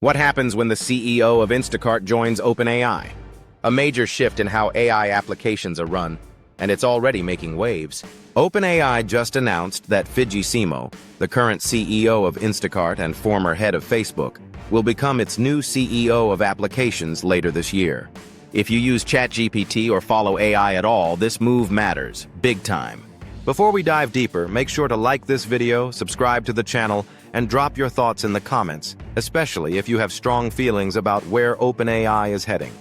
What happens when the CEO of Instacart joins OpenAI? A major shift in how AI applications are run, and it's already making waves. OpenAI just announced that Fidji Simo, the current CEO of Instacart and former head of Facebook, will become its new CEO of applications later this year. If you use ChatGPT or follow AI at all, this move matters, big time. Before we dive deeper, make sure to like this video, subscribe to the channel, and drop your thoughts in the comments, especially if you have strong feelings about where OpenAI is heading.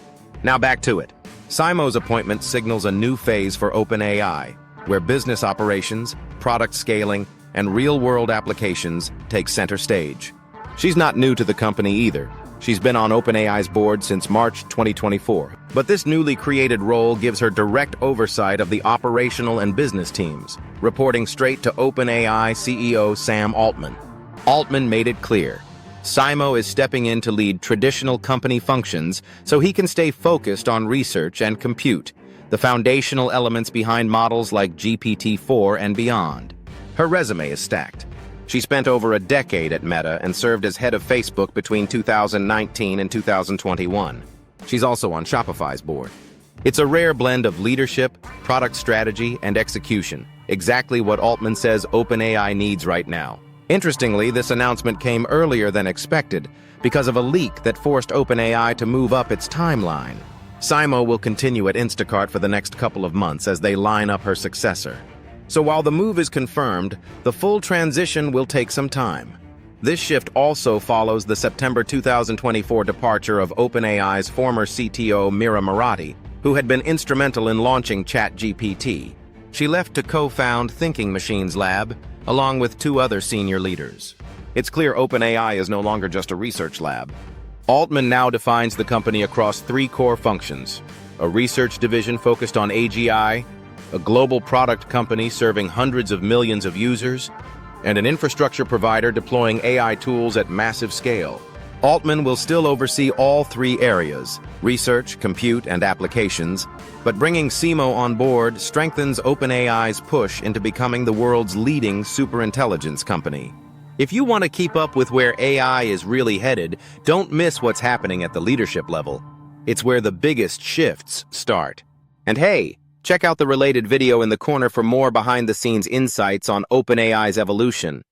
Now back to it. Simo's appointment signals a new phase for OpenAI, where business operations, product scaling, and real-world applications take center stage. She's not new to the company either. She's been on OpenAI's board since March 2024, but this newly created role gives her direct oversight of the operational and business teams, reporting straight to OpenAI CEO Sam Altman. Altman made it clear. Simo is stepping in to lead traditional company functions so he can stay focused on research and compute, the foundational elements behind models like GPT-4 and beyond. Her resume is stacked. She spent over a decade at Meta and served as head of Facebook between 2019 and 2021. She's also on Shopify's board. It's a rare blend of leadership, product strategy, and execution, exactly what Altman says OpenAI needs right now. Interestingly, this announcement came earlier than expected because of a leak that forced OpenAI to move up its timeline. Simo will continue at Instacart for the next couple of months as they line up her successor. So while the move is confirmed, the full transition will take some time. This shift also follows the September 2024 departure of OpenAI's former CTO Mira Murati, who had been instrumental in launching ChatGPT. She left to co-found Thinking Machines Lab, along with two other senior leaders. It's clear OpenAI is no longer just a research lab. Altman now defines the company across three core functions: a research division focused on AGI, a global product company serving hundreds of millions of users, and an infrastructure provider deploying AI tools at massive scale. Altman will still oversee all three areas, research, compute, and applications, but bringing Simo on board strengthens OpenAI's push into becoming the world's leading superintelligence company. If you want to keep up with where AI is really headed, don't miss what's happening at the leadership level. It's where the biggest shifts start. And hey, check out the related video in the corner for more behind-the-scenes insights on OpenAI's evolution.